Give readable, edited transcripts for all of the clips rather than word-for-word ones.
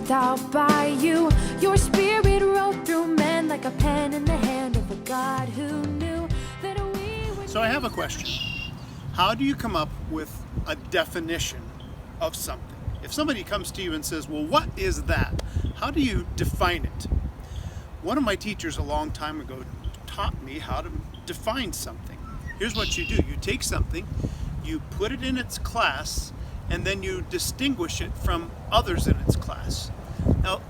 breathed out by you. Your spirit wrote through men like a pen in the hand of a God who knew that we would. So I have a question. How do you come up with a definition of something? If somebody comes to you and says, well, what is that? How do you define it? One of my teachers a long time ago taught me how to define something. Here's what you do. You take something, you put it in its class, and then you distinguish it from others in its class. Now,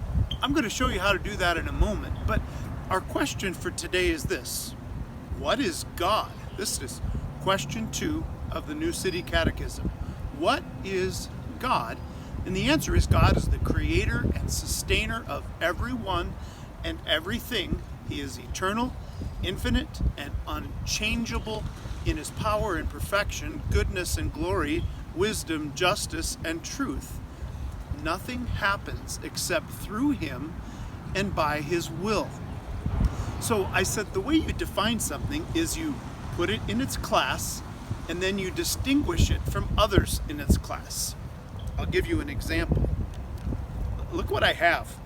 I'm going to show you how to do that in a moment, but our question for today is this. What is God? This is question 2 of the New City Catechism. What is God? And the answer is God is the creator and sustainer of everyone and everything. He is eternal, infinite, and unchangeable in his power and perfection, goodness and glory, wisdom, justice, and truth. Nothing happens except through him and by his will. So I said the way you define something is you put it in its class and then you distinguish it from others in its class. I'll give you an example. Look what I have.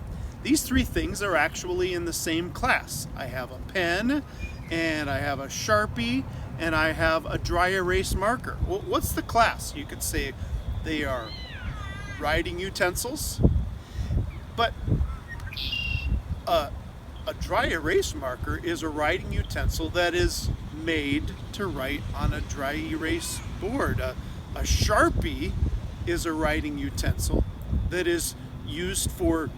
These 3 things are actually in the same class. I have a pen, and I have a Sharpie, and I have a dry erase marker. Well, what's the class? You could say they are writing utensils, but a dry erase marker is a writing utensil that is made to write on a dry erase board. A Sharpie is a writing utensil that is used for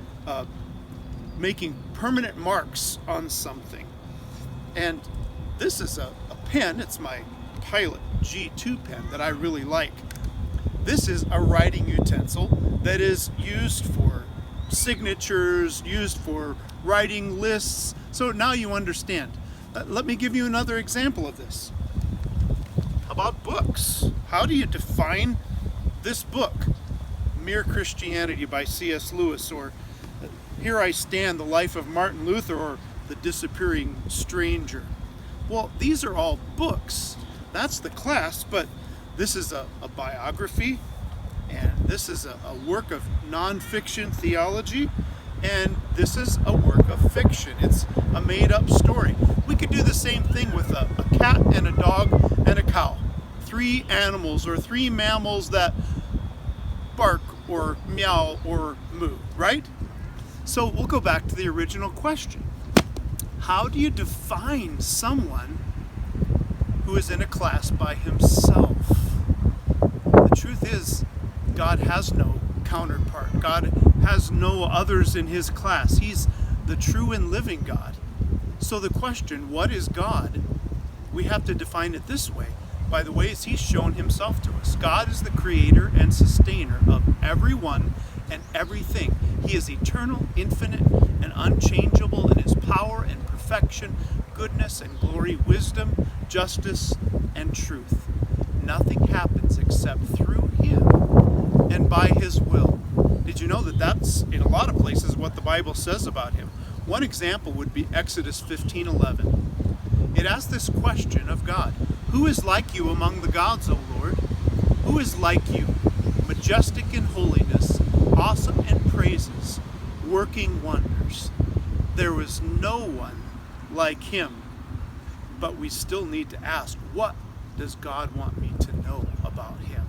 making permanent marks on something. And this is a pen. It's my Pilot G2 pen that I really like. This is a writing utensil that is used for signatures, used for writing lists. So now you understand. Let me give you another example of this. How about books? How do you define this book? Mere Christianity by C.S. Lewis, or Here I Stand, The Life of Martin Luther, or The Disappearing Stranger. Well, these are all books. That's the class, but this is a biography, and this is a work of nonfiction theology, and this is a work of fiction. It's a made-up story. We could do the same thing with a cat and a dog and a cow. 3 animals or 3 mammals that bark or meow or moo, right? So we'll go back to the original question. How do you define someone who is in a class by himself? The truth is, God has no counterpart. God has no others in his class. He's the true and living God. So the question, what is God? We have to define it this way, by the ways he's shown himself to us. God is the creator and sustainer of everyone and everything. He is eternal, infinite, and unchangeable in his power and perfection, goodness and glory, wisdom, justice, and truth. Nothing happens except through him and by his will. Did you know that that's, in a lot of places, what the Bible says about him? One example would be Exodus 15:11. It asks this question of God: Who is like you among the gods, O Lord? Who is like you, majestic in holiness, awesome in praises, working wonders? There was no one like him. But we still need to ask, what does God want me to know about him?